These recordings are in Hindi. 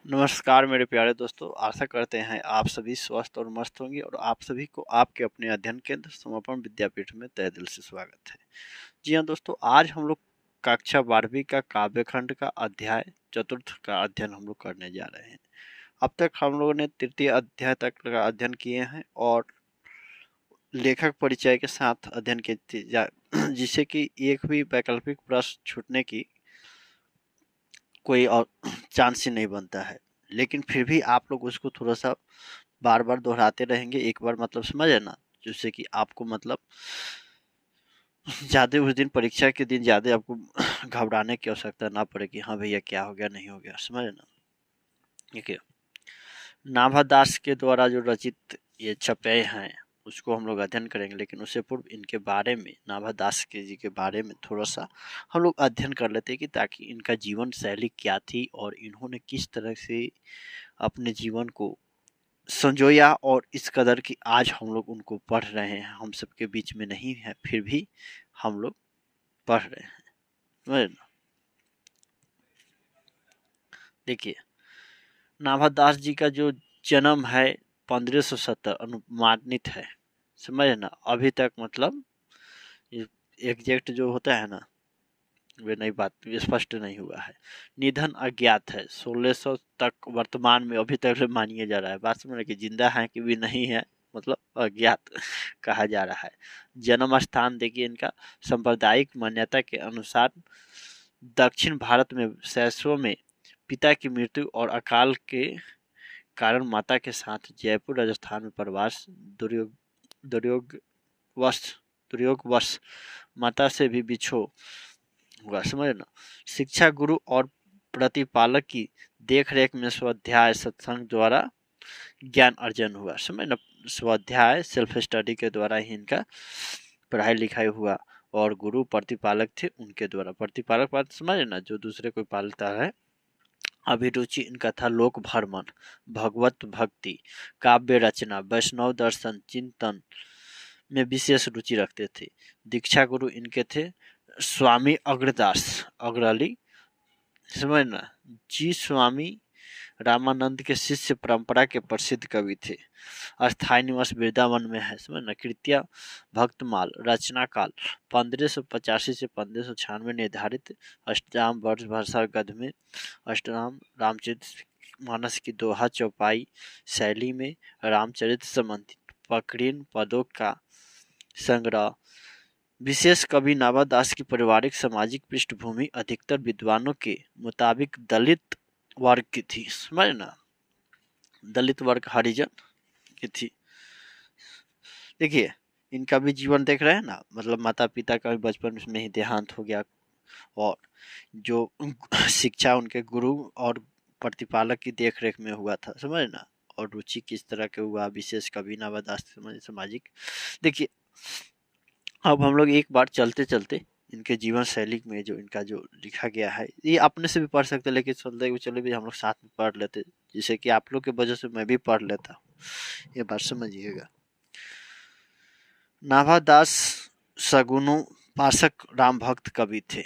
नमस्कार मेरे प्यारे दोस्तों, आशा करते हैं आप सभी स्वस्थ और मस्त होंगे और आप सभी को आपके अपने अध्ययन केंद्र समर्पण विद्यापीठ में तहे दिल से स्वागत है। जी हाँ दोस्तों, आज हम लोग कक्षा 12वीं का काव्यखंड का अध्याय चतुर्थ का अध्ययन हम लोग करने जा रहे हैं। अब तक हम लोगों ने तृतीय अध्याय तक का अध्ययन किए हैं और लेखक परिचय के साथ अध्ययन किए जिससे कि एक भी वैकल्पिक प्रश्न छूटने की कोई और चांस ही नहीं बनता है। लेकिन फिर भी आप लोग उसको थोड़ा सा बार बार दोहराते रहेंगे, एक बार मतलब समझे ना, जिससे कि आपको मतलब ज़्यादा उस दिन परीक्षा के दिन ज़्यादा आपको घबराने की आवश्यकता ना पड़े कि हाँ भैया क्या हो गया नहीं हो गया, समझे ना। ठीक है, नाभादास के द्वारा जो रचित ये छपे हैं उसको हम लोग अध्ययन करेंगे, लेकिन उससे पूर्व इनके बारे में, नाभादास के जी के बारे में थोड़ा सा हम लोग अध्ययन कर लेते हैं कि ताकि इनका जीवन शैली क्या थी और इन्होंने किस तरह से अपने जीवन को संजोया और इस कदर कि आज हम लोग उनको पढ़ रहे हैं। हम सबके बीच में नहीं है फिर भी हम लोग पढ़ रहे हैं, समझे ना। देखिए, नाभादास जी का जो जन्म है 1570 अनुमानित है, समझे ना। अभी तक मतलब एग्जैक्ट जो होता है ना वे नई बात स्पष्ट नहीं हुआ है। निधन अज्ञात है, 1600 तक वर्तमान में अभी तक मानिए जा रहा है। बात समझ कि जिंदा है कि भी नहीं है, मतलब अज्ञात कहा जा रहा है। जन्म स्थान देखिए इनका, सांप्रदायिक मान्यता के अनुसार दक्षिण भारत में शैशव में पिता की मृत्यु और अकाल के कारण माता के साथ जयपुर राजस्थान में प्रवास, दुर्योग दुर्योगवश दुर्योगवश माता से भी बिछो हुआ, समझ ना। शिक्षा गुरु और प्रतिपालक की देखरेख में स्वाध्याय सत्संग द्वारा ज्ञान अर्जन हुआ, समझ ना। स्वाध्याय सेल्फ स्टडी के द्वारा ही इनका पढ़ाई लिखाई हुआ और गुरु प्रतिपालक थे उनके द्वारा। प्रतिपालक बात समझ ना, जो दूसरे को पालता है। अभिरुचि इनका था लोक भ्रमण, भगवत भक्ति, काव्य रचना, वैष्णव दर्शन चिंतन में विशेष रुचि रखते थे। दीक्षा गुरु इनके थे स्वामी अग्रदास अग्रली, समझना, जी स्वामी रामानंद के शिष्य परंपरा के प्रसिद्ध कवि थे। अस्थायी निवास वृंदावन में है, समझना। कृतिया भक्तमाल, रचना काल 1585 से 1596 निर्धारित। अष्टयाम वर्ष वर्षा गद्य में, अष्टयाम रामचरित मानस की दोहा चौपाई शैली में, रामचरित संबंधित पकड़िन पदों का संग्रह। विशेष कवि नाभादास की पारिवारिक सामाजिक पृष्ठभूमि अधिकतर विद्वानों के मुताबिक दलित वर्ग की थी, समझ ना, दलित वर्ग हरिजन की थी। देखिए, इनका भी जीवन देख रहे हैं ना, मतलब माता पिता का भी बचपन में ही देहांत हो गया और जो शिक्षा उनके गुरु और प्रतिपालक की देखरेख में हुआ था, समझ ना। और रुचि किस तरह के हुआ, विशेष कवि नाभादास सामाजिक। देखिए, अब हम लोग एक बार चलते चलते इनके जीवन शैली में जो इनका जो लिखा गया है, ये अपने से भी पढ़ सकते, लेकिन चलते चले भी हम लोग साथ में पढ़ लेते, जिससे कि आप लोग के वजह से मैं भी पढ़ लेता हूँ, ये बात समझिएगा। नाभादास सगुनु पासक राम भक्त कवि थे।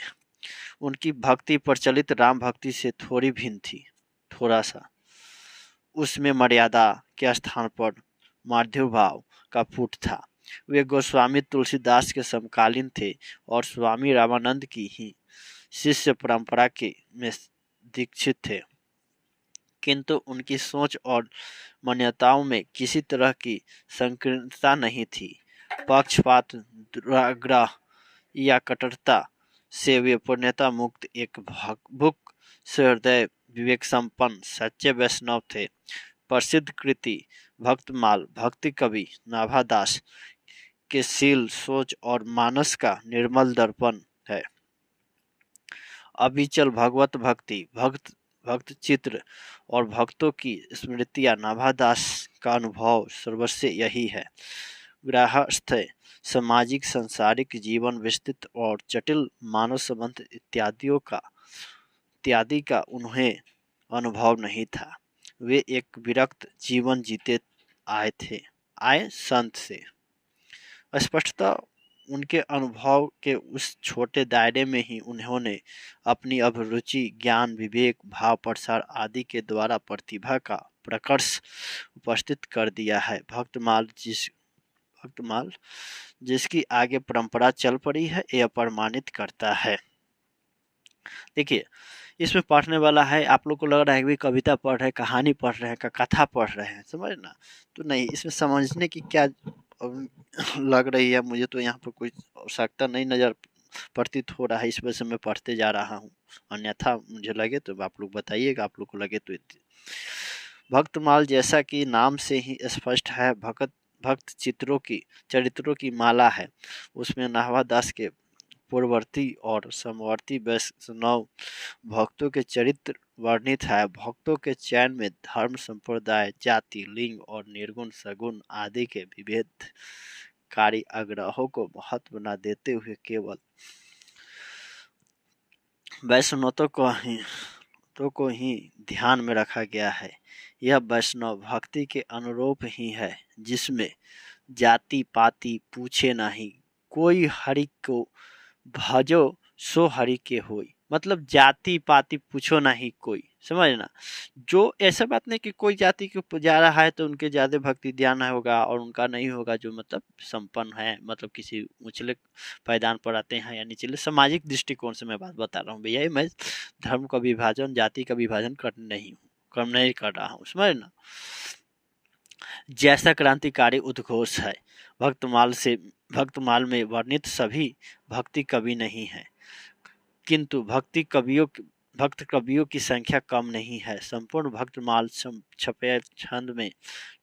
उनकी भक्ति प्रचलित राम भक्ति से थोड़ी भिन्न थी, थोड़ा सा। उसमें मर्यादा के स्थान पर माधुर्य भाव का फूट था। वे गोस्वामी तुलसीदास के समकालीन थे और स्वामी रामानंद की ही शिष्य परंपरा के में दीक्षित थे, किंतु उनकी सोच और मान्यताओं में किसी तरह की संकीर्णता नहीं थी। पक्षपात, दुराग्रह या कट्टरता से वे पूर्णतः मुक्त एक भुक सहृदय विवेक संपन्न सच्चे वैष्णव थे। प्रसिद्ध कृति भक्तमाल भक्ति कवि नाभादास के शील, सोच और मानस का निर्मल दर्पण है। अविचल भगवत भक्ति, भक्त चित्र और भक्तों की स्मृतियां नाभादास का अनुभव सर्वस्व यही है। गृहस्थ, सामाजिक, सांसारिक जीवन, विस्तृत और जटिल मानव संबंध इत्यादि का उन्हें अनुभव नहीं था। वे एक विरक्त जीवन जीते आए संत से। स्पष्टता उनके अनुभव के उस छोटे दायरे में ही उन्होंने अपनी अभिरुचि, ज्ञान, विवेक, भाव प्रसार आदि के द्वारा प्रतिभा का प्रकर्ष उपस्थित कर दिया है। भक्तमाल जिसकी आगे परंपरा चल पड़ी है, यह प्रमाणित करता है। देखिए, इसमें पढ़ने वाला है, आप लोग को लग रहा है कि कविता पढ़ रहे हैं, कहानी पढ़ रहे हैं, कथा पढ़ रहे हैं, समझ ना? तो नहीं, इसमें समझने की क्या लग रही है, मुझे तो यहाँ पर कोई आवश्यकता नहीं नजर प्रतीत हो रहा है, इस वजह से मैं पढ़ते जा रहा हूँ। अन्यथा मुझे लगे तो आप लोग बताइएगा, आप लोग को लगे तो। भक्तमाल जैसा कि नाम से ही स्पष्ट है, भक्त चरित्रों की माला है। उसमें नाभादास के पूर्ववर्ती और समवर्ती वैष्णव भक्तों के चरित्र वर्णित है। भक्तों के चयन में धर्म, संप्रदाय, जाति, लिंग और निर्गुण, सगुण आदि के विभेदकारी आग्रहों को महत्व न देते हुए केवल वैष्णवों को ही ध्यान में रखा गया है। यह वैष्णव भक्ति के अनुरूप ही है, जिसमें जाति पाति पूछे नहीं, कोई हरि को भजो सो हरि के होई। मतलब जाति पाति पूछो नहीं कोई, समझना? जो ऐसा बात नहीं कि कोई जाति को पुजा रहा है तो उनके ज्यादा भक्ति ध्यान होगा और उनका नहीं होगा, जो मतलब संपन्न है, मतलब किसी उछले पायदान पर आते हैं या निचले, सामाजिक दृष्टिकोण से मैं बात बता रहा हूँ भैया। मैं धर्म का विभाजन, जाति का विभाजन कम नहीं कर रहा हूँ, समझना? जैसा क्रांतिकारी उद्घोष है, भक्तमाल में वर्णित सभी भक्ति कवि नहीं है, किंतु भक्त कवियों की संख्या कम नहीं है। संपूर्ण भक्तमाल छपे छंद में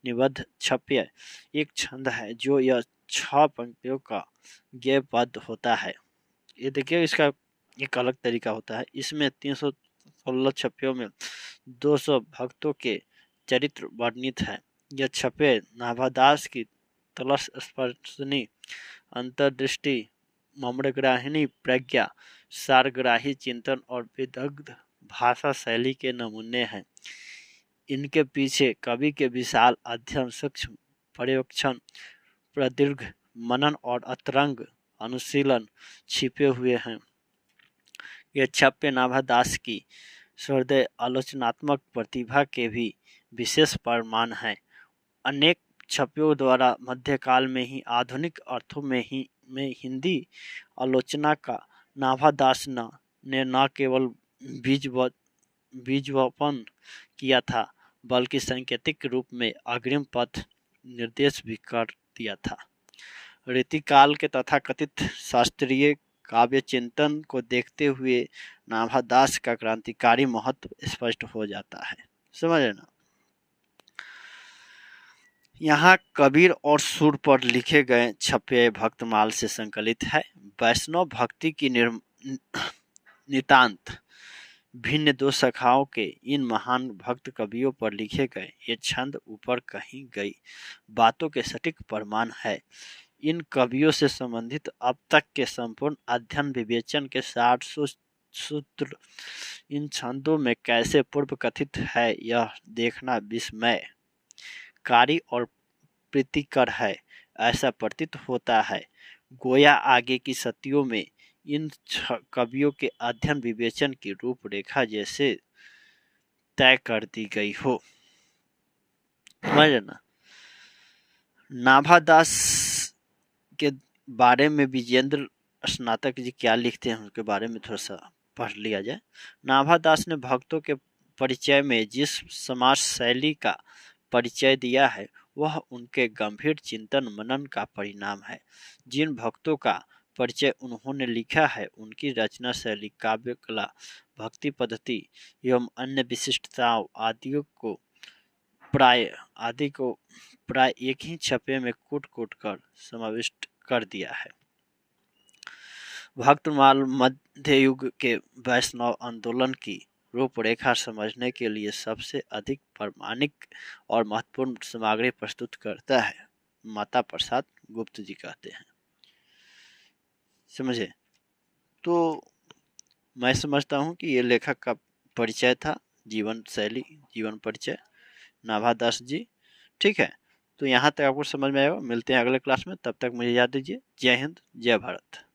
निबद्ध छप्य एक छंद है, जो यह 6 पंक्तियों का गेयपद होता है। ये देखिए, इसका एक अलग तरीका होता है। इसमें 316 छप्यों में 200 भक्तों के चरित्र वर्णित है। यह छपे नाभादास की तलस स्पर्शनी अंतर्दृष्टि, मम्रग्राहिणी प्रज्ञा, सारग्राही चिंतन और विदग्ध भाषा शैली के नमूने हैं। इनके पीछे कवि के विशाल अध्ययन, सूक्ष्म पर्यवेक्षण, प्रदीर्घ मनन और अतरंग अनुशीलन छिपे हुए हैं। यह छप्य नाभादास की हृदय आलोचनात्मक प्रतिभा के भी विशेष प्रमाण है। अनेक छपियों द्वारा मध्यकाल में ही आधुनिक अर्थों में हिंदी आलोचना का नाभादास ने न केवल बीजवपन किया था, बल्कि सांकेतिक रूप में अग्रिम पथ निर्देश भी कर दिया था। रीतिकाल के तथाकथित शास्त्रीय काव्य चिंतन को देखते हुए नाभादास का क्रांतिकारी महत्व स्पष्ट हो जाता है, समझे ना? यहाँ कबीर और सुर पर लिखे गए छप्य भक्तमाल से संकलित है। वैष्णव भक्ति की नितांत भिन्न 2 शाखाओं के इन महान भक्त कवियों पर लिखे गए ये छंद ऊपर कही गई बातों के सटीक प्रमाण है। इन कवियों से संबंधित अब तक के संपूर्ण अध्ययन विवेचन के 60 सूत्र इन छंदों में कैसे पूर्व कथित है, यह देखना विस्मयकारी और प्रीतिकर है। ऐसा प्रतीत होता है गोया आगे की सतियों में इन कवियों के अध्ययन विवेचन की रूपरेखा जैसे तय कर दी गई हो। समझे ना? नाभादास के बारे में विजेंद्र स्नातक जी क्या लिखते हैं, उनके बारे में थोड़ा सा पढ़ लिया जाए। नाभादास ने भक्तों के परिचय में जिस समाज शैली का परिचय दिया है, वह उनके गंभीर चिंतन मनन का परिणाम है। जिन भक्तों का परिचय उन्होंने लिखा है, उनकी रचना शैली, काव्य कला, भक्ति पद्धति एवं अन्य विशिष्टताओं आदि को प्राय एक ही छपे में कूट कर समाविष्ट कर दिया है। भक्तमाल मध्य युग के वैष्णव आंदोलन की रूपरेखा समझने के लिए सबसे अधिक प्रामाणिक और महत्वपूर्ण सामग्री प्रस्तुत करता है, माता प्रसाद गुप्त जी कहते हैं। समझे? तो मैं समझता हूँ कि ये लेखक का परिचय था, जीवन शैली, जीवन परिचय नाभादास जी। ठीक है, तो यहाँ तक आपको समझ में आएगा। मिलते हैं अगले क्लास में, तब तक मुझे याद दीजिए। जय हिंद, जय भारत।